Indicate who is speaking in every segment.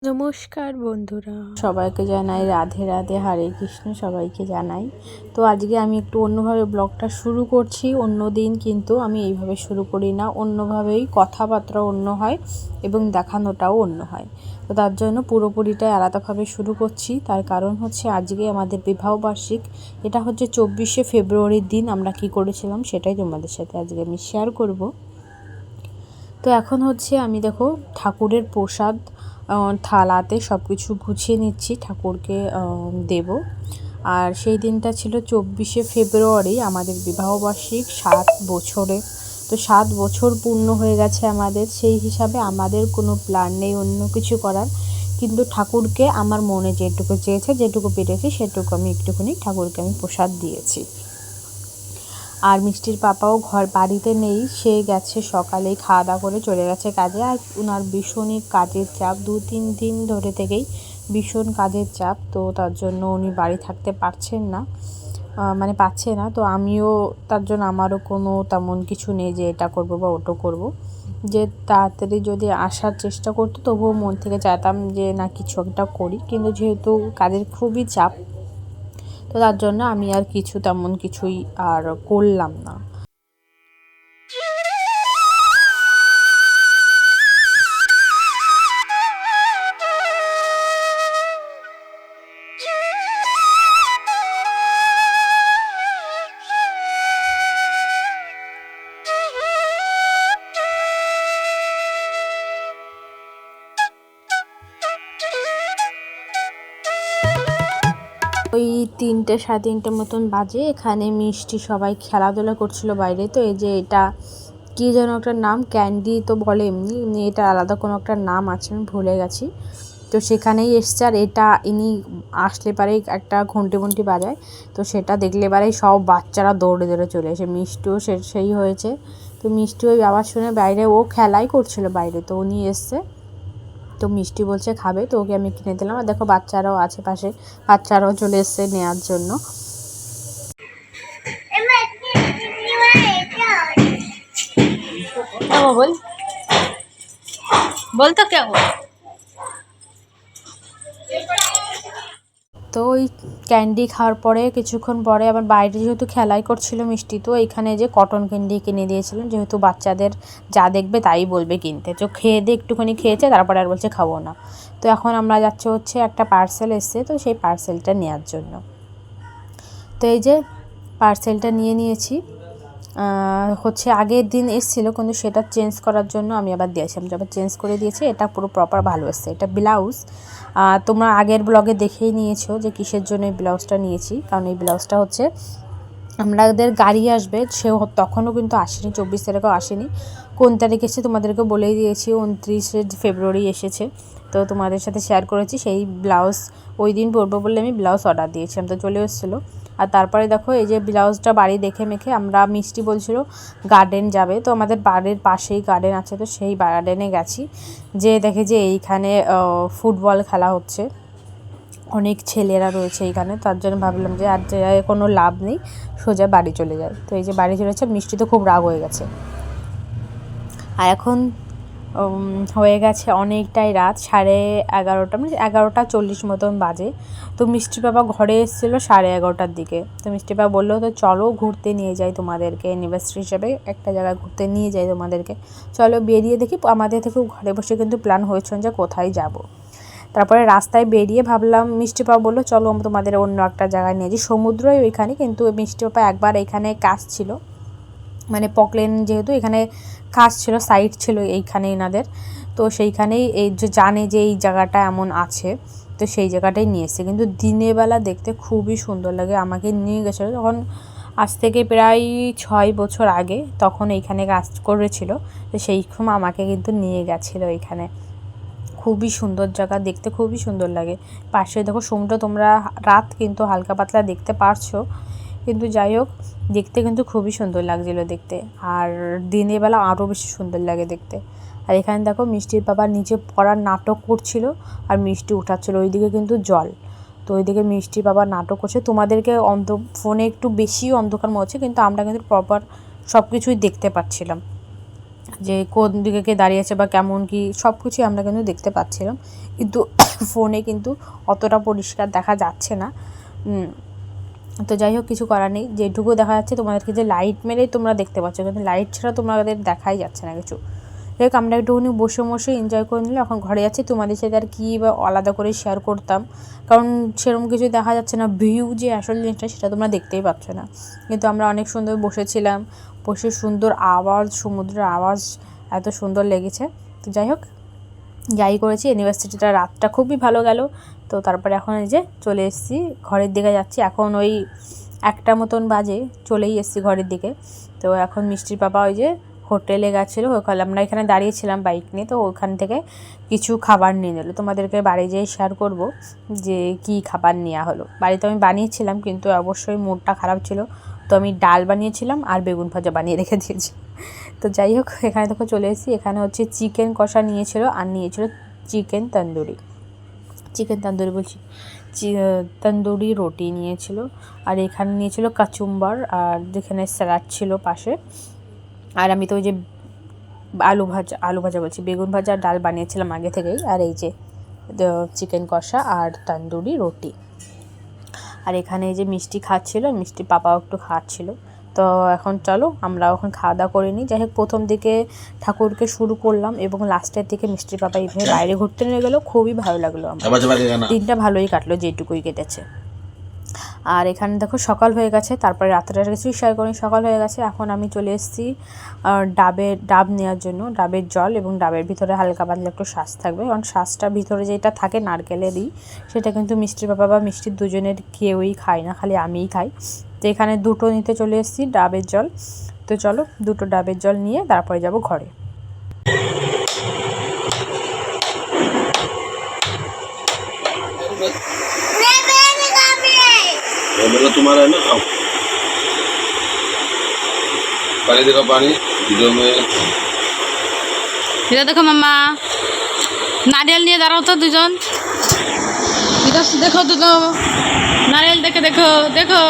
Speaker 1: নমস্কার বন্ধুরা, সবাইকে জানাই রাধে রাধে, হরে কৃষ্ণ সবাইকে জানাই। তো আজকে আমি একটু অন্যভাবে ব্লগটা শুরু করছি। অন্য দিন কিন্তু আমি এইভাবে শুরু করি না, অন্যভাবেই কথাবার্তা অন্য হয় এবং দেখানোটাও অন্য হয়। তো তার জন্য পুরোপুরিটাই আলাদাভাবে শুরু করছি। তার কারণ হচ্ছে আজকে আমাদের বিবাহবার্ষিক। এটা হচ্ছে 24শে ফেব্রুয়ারির দিন আমরা কি করেছিলাম সেটাই তোমাদের সাথে আজকে আমি শেয়ার করব। তো এখন হচ্ছে আমি দেখো ঠাকুরের প্রসাদ থালাতে সব কিছু গুছিয়ে নিচ্ছি, ঠাকুরকে দেব। আর সেই দিনটা ছিল 24শে ফেব্রুয়ারি, আমাদের বিবাহবার্ষিক 7 বছরে। তো 7 বছর পূর্ণ হয়ে গেছে আমাদের। সেই হিসাবে আমাদের কোনো প্ল্যান নেই অন্য কিছু করার, কিন্তু ঠাকুরকে আমার মনে যেটুকু চেয়েছে, যেটুকু পেরেছি সেটুকু আমি একটুখানি ঠাকুরকে আমি প্রসাদ দিয়েছি। আর মিষ্টির পাপাও বাড়িতে নেই, সে গেছে সকালেই খাওয়া দাওয়া করে চলে গেছে কাজে। আর ওনার ভীষণই কাজের চাপ, 2-3 দিন ধরে থেকেই ভীষণ কাজের চাপ। তো তার জন্য উনি বাড়ি থাকতে পারছে না। তো আমিও তার জন্য আমারও কোনো তেমন কিছু নেই যে এটা করব বা ওটা করব, যে তাড়াতাড়ি যদি আসার চেষ্টা করতো তবুও মন থেকে চাইতাম যে না কিছু একটা করি, কিন্তু যেহেতু কাজের খুবই চাপ, তো তার জন্য আমি আর তেমন কিছুই আর করলাম না। ওই 3টে 3:30 মতন বাজে। এখানে মিষ্টি সবাই খেলাধুলা করছিল বাইরে। তো এই যে এটা কী যেন একটা নাম, ক্যান্ডি তো বলে এমনি, এটা আলাদা কোনো একটা নাম আছে, আমি ভুলে গেছি। তো সেখানেই এসছে। আর এটা ইনি আসলে পারেই একটা ঘন্টি বাজায়, তো সেটা দেখলে পারেই সব বাচ্চারা দৌড়ে দৌড়ে চলে এসে। মিষ্টিও সেই হয়েছে। তো মিষ্টি ওই আওয়াজ শুনে বাইরে, ও খেলাই করছিল বাইরে, তো উনি এসছে। তো মিষ্টি বলছে খাবে, তো ওকে আমি কিনে দিলাম। আর দেখো বাচ্চারাও আছে পাশে, বাচ্চারাও চলে এসছে নেওয়ার জন্য। বলতো কেমন। তো ওই ক্যান্ডি খাওয়ার পরে কিছুক্ষণ পরে আবার বাইরে যেহেতু খেলাই করছিল মিষ্টি, তো এইখানে যে কটন ক্যান্ডি কিনে দিয়েছিলেন, যেহেতু বাচ্চাদের যা দেখবে তাই বলবে কিনতে। তো খেয়ে দিয়ে একটুখানি খেয়েছে, তারপরে আর বলছে খাবো না। তো এখন আমরা যাচ্ছি হচ্ছে একটা পার্সেল এসছে, তো সেই পার্সেলটা নেওয়ার জন্য। তো এই যে পার্সেলটা নিয়েছি। হচ্ছে আগের দিন এসেছিলো, কিন্তু সেটা চেঞ্জ করার জন্য আমি আবার দিয়েছিলাম, আবার চেঞ্জ করে দিয়েছি। এটা পুরো প্রপার ভালো এসছে। এটা ব্লাউজ, তোমরা আগের ব্লগে দেখেই নিয়েছো যে কিসের জন্য এই ব্লাউজটা নিয়েছি। কারণ এই ব্লাউজটা হচ্ছে আমাদের গাড়ি আসবে, তখনও কিন্তু আসেনি, 24 তারিখেও আসেনি। কোন তারিখ এসেছে তোমাদেরকে বলেই দিয়েছি, 29শে ফেব্রুয়ারি এসেছে। তো তোমাদের সাথে শেয়ার করেছি। সেই ব্লাউজ ওই দিন পরবো বলে আমি ব্লাউজ অর্ডার দিয়েছিলাম, তো চলে এসেছিলো। আর তারপরে দেখো এই যে ব্লাউজটা বাড়ি দেখে মেখে আমরা, মিষ্টি বলছিল গার্ডেন যাবে, তো আমাদের বাড়ির পাশেই গার্ডেন আছে, তো সেই গার্ডেনে গেছি। যে দেখে যে এইখানে ফুটবল খেলা হচ্ছে, অনেক ছেলেরা রয়েছে এইখানে। তার জন্য ভাবলাম যে আর যে কোনো লাভ নেই, সোজা বাড়ি চলে যায়। তো এই যে বাড়ি চলেছে, মিষ্টি তো খুব রাগ হয়ে গেছে। আর এখন হয়ে গেছে অনেকটাই রাত, 11:30, মানে 11:40 মতন বাজে। তো মিষ্টির বাবা ঘরে এসেছিলো 11:30টার দিকে। তো মিষ্টির বাবা বললো তো চলো ঘুরতে নিয়ে যাই তোমাদেরকে, অ্যানিভার্সারি হিসাবে একটা জায়গায় ঘুরতে নিয়ে যাই তোমাদেরকে, চলো বেরিয়ে দেখি। আমাদের থেকেও ঘরে বসে কিন্তু প্ল্যান হয়েছে যে কোথায় যাব। তারপরে রাস্তায় বেরিয়ে ভাবলাম, মিষ্টি পাপা বললো চলো তোমাদের অন্য একটা জায়গায় নিয়ে যাই, সমুদ্রই ওইখানে। কিন্তু মিষ্টি পাপা একবার এখানে কাজ ছিল, মানে পকলেন যেহেতু এখানে কাজ ছিল, সাইট ছিল এইখানে এনাদের, তো সেইখানেই এই যে জানে যে এই জায়গাটা এমন আছে, তো সেই জায়গাটাই নিয়ে এসছে। কিন্তু দিনের বেলা দেখতে খুবই সুন্দর লাগে। আমাকে নিয়ে গেছিলো তখন, আজ থেকে প্রায় 6 বছর আগে, তখন এইখানে কাজ করেছিল। তো সেই সময় আমাকে কিন্তু নিয়ে গেছিলো এইখানে। খুবই সুন্দর জায়গা, দেখতে খুবই সুন্দর লাগে। পাশে দেখো সমুদ্র, তোমরা রাত কিন্তু হালকা পাতলা দেখতে পারছো, কিন্তু যাই হোক দেখতে কিন্তু খুবই সুন্দর লাগছিলো দেখতে। আর দিনের বেলা আরও বেশি সুন্দর লাগে দেখতে। আর এখানে দেখো মিষ্টির বাবা নিচে পড়ার নাটক করছিল, আর মিষ্টি উঠাচ্ছিলো। ওইদিকে কিন্তু জল, তো ওইদিকে মিষ্টি বাবা নাটক করছে, তোমাদেরকে ফোনে একটু বেশি অন্ধকার মনে হচ্ছে, কিন্তু আমরা কিন্তু প্রপার সব কিছুই দেখতে পাচ্ছিলাম, যে কোন দিকে কে দাঁড়িয়েছে বা কেমন কি সব কিছুই আমরা কিন্তু দেখতে পাচ্ছিলাম, কিন্তু ফোনে কিন্তু অতটা পরিষ্কার দেখা যাচ্ছে না। তো যাই হোক, কিছু করার নেই, যেটুকু দেখা যাচ্ছে তোমাদেরকে যে লাইট মেরেই তোমরা দেখতে পাচ্ছ, কিন্তু লাইট ছাড়া তোমাদের দেখাই যাচ্ছে না কিছু। যাই হোক, আমরা একটুখানি বসে বসে এনজয় করে নিলে এখন ঘরে যাচ্ছি। তোমাদের সাথে আর কী বা আলাদা করে শেয়ার করতাম, কারণ সেরকম কিছু দেখা যাচ্ছে না, ভিউ যে আসল জিনিসটা সেটা তোমরা দেখতেই পাচ্ছ না। কিন্তু আমরা অনেক সুন্দর বসেছিলাম, বসে সুন্দর আওয়াজ, সমুদ্রের আওয়াজ এত সুন্দর লেগেছে। তো যাই হোক, যাই করেছি, ইউনিভার্সিটিটা রাতটা খুবই ভালো গেল। তো তারপরে এখন এই যে চলে এসেছি ঘরের দিকে যাচ্ছি, এখন ওই 1টা মতন বাজে, চলেই এসেছি ঘরের দিকে। তো এখন মিষ্টির বাবা ওই যে হোটেলে গেছিলো, ওখানে আমরা এখানে দাঁড়িয়েছিলাম বাইক নিয়ে, তো ওখান থেকে কিছু খাবার নিয়ে নিল। তোমাদেরকে বাড়ি যেয়ে শেয়ার করব যে কি খাবার নেওয়া হলো। বাড়িতে আমি বানিয়েছিলাম, কিন্তু অবশ্যই মুডটা খারাপ ছিল, তো আমি ডাল বানিয়েছিলাম আর বেগুন ভাজা বানিয়ে রেখে দিয়েছি। তো যাই হোক, এখানে দেখো চলে এসেছি। এখানে হচ্ছে চিকেন কষা নিয়েছিল, আর নিয়েছিল চিকেন তন্দুরি বলছি, তন্দুরি রুটি নিয়েছিল, আর এখানে নিয়েছিল কাচুম্বার, আর যেখানে স্যালাড ছিল পাশে। আর আমি তো ওই যে আলু ভাজা বলছি, বেগুন ভাজা আর ডাল বানিয়েছিলাম আগে থেকেই। আর এই যে চিকেন কষা আর তন্দুরি রুটি। আর এখানে এই যে মিষ্টি খাচ্ছিল, মিষ্টি পাপাও একটু খাচ্ছিল। তো এখন চলো আমরা এখন খাওয়া দাওয়া করে নিই। যাই হোক, প্রথম দিকে ঠাকুরকে শুরু করলাম এবং লাস্টের দিকে মিষ্টির পাপা এইভাবে বাইরে ঘুরতে নিয়ে গেলো, খুবই ভালো লাগলো আমার, দিনটা ভালোই কাটলো যেটুকুই কেটেছে। আর এখানে দেখো সকাল হয়ে গেছে, তারপরে রাত্রের কিছুই শেয়ার করি, সকাল হয়ে গেছে। এখন আমি চলে এসেছি ডাব নেওয়ার জন্য, ডাবের জল, এবং ডাবের ভিতরে হালকা পাতলা একটু শ্বাস থাকবে, কারণ শ্বাসটার ভিতরে যেটা থাকে নারকেলেরই, সেটা কিন্তু মিষ্টির বাবা বা মিষ্টির দুজনের কেউই খায় না, খালি আমিই খাই। তো এখানে 2টো নিতে চলে এসেছি ডাবের জল। তো চলো 2টো ডাবের জল নিয়ে তারপরে যাব ঘরে।
Speaker 2: तुम्हारा है ना, खाओ पानी, देखो पानी वीडियो में।
Speaker 3: এটা দেখো মাম্মা, নারিয়েল নিয়ে দাঁড়াও তো দুজন, দেখো তো নারিয়েল দেখে দেখো দেখো।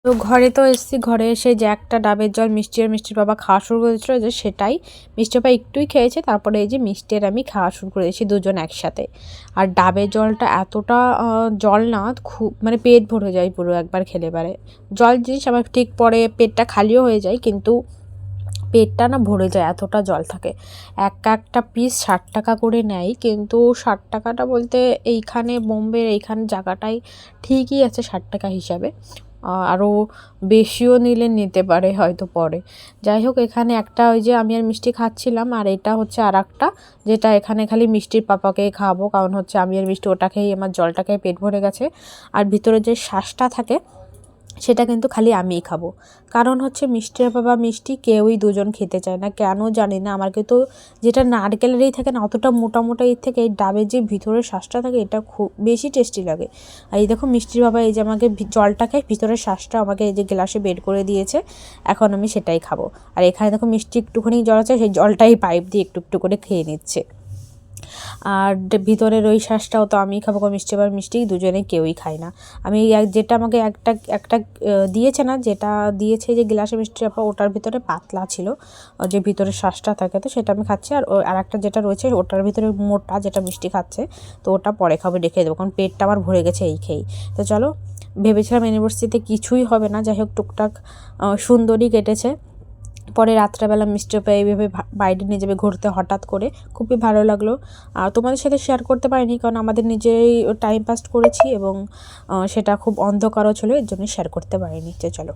Speaker 1: তো ঘরে তো এসেছি, ঘরে এসে যে একটা ডাবের জল মিষ্টি আর মিষ্টির বাবা খাওয়া শুরু করেছিল, যে সেটাই মিষ্টির বাবা একটুই খেয়েছে, তারপরে এই যে মিষ্টি আর আমি খাওয়া শুরু করে দিয়েছি দুজন একসাথে। আর ডাবের জলটা এতটা জল না, খুব মানে পেট ভরে যায় পুরো একবার খেলে পারে। জল জিনিস আবার ঠিক পরে পেটটা খালিও হয়ে যায়, কিন্তু পেটটা না ভরে যায়, এতটা জল থাকে। একটা পিস 60 টাকা করে নেয়, কিন্তু 60 টাকাটা বলতে এইখানে বোম্বের এইখানে জায়গাটাই ঠিকই আছে 60 টাকা হিসাবে, আরও বেশিও নিলে নিতে পারে হয়তো পরে। যাই হোক, এখানে একটা ওই যে আমি আর মিষ্টি খাচ্ছিলাম, আর এটা হচ্ছে আর একটা, যেটা এখানে খালি মিষ্টির পাপাকেই খাওয়াবো, কারণ হচ্ছে আমি আর মিষ্টি ওটা খেয়েই আমার জলটা খেয়ে পেট ভরে গেছে। আর ভিতরে যে শ্বাসটা থাকে সেটা কিন্তু খালি আমিই খাবো, কারণ হচ্ছে মিষ্টির বাবা মিষ্টি কেউই দুজন খেতে চায় না, কেন জানি না। আমার কিন্তু যেটা নারকেলেরই থাকে না, অতটা মোটা মোটা এর থেকে এই ডাবের যে ভিতরের শ্বাসটা থাকে এটা খুব বেশি টেস্টি লাগে। আর এই দেখো মিষ্টির বাবা এই যে আমাকে জলটা খায়, ভিতরের শ্বাসটা আমাকে এই যে গ্লাসে বের করে দিয়েছে, এখন আমি সেটাই খাবো। আর এখানে দেখো মিষ্টি একটুখানি জল আছে, সেই জলটাই পাইপ দিয়ে একটু একটু করে খেয়ে নিচ্ছে। আর ভিতরের ওই শ্বাসটাও তো আমিই খাবো, মিষ্টি আবার মিষ্টি দুজনে কেউই খায় না। আমি যেটা আমাকে একটা দিয়েছে না, যেটা দিয়েছে যে গ্লাসে মিষ্টি আপা, ওটার ভিতরে পাতলা ছিল, যে ভিতরে শ্বাসটা থাকে, তো সেটা আমি খাচ্ছি। আর একটা যেটা রয়েছে ওটার ভিতরে মোটা, যেটা মিষ্টি খাচ্ছে, তো ওটা পরে খাবে, রেখে দেবো, কারণ পেটটা আমার ভরে গেছে এই খেয়েই। তো চলো, ভেবেছিলাম ইউনিভার্সিটিতে কিছুই হবে না, যাই হোক টুকটাক সুন্দরই কেটেছে। পরে রাত্রেবেলা মিষ্টি পায়ে এইভাবে বাইরে নিয়ে যাবে ঘুরতে হঠাৎ করে, খুবই ভালো লাগলো। আর তোমাদের সাথে শেয়ার করতে পারিনি, কারণ আমাদের নিজেই টাইম পাস করেছি, এবং সেটা খুব অন্ধকারও ছিল, এর জন্য শেয়ার করতে পারিনি। চলো।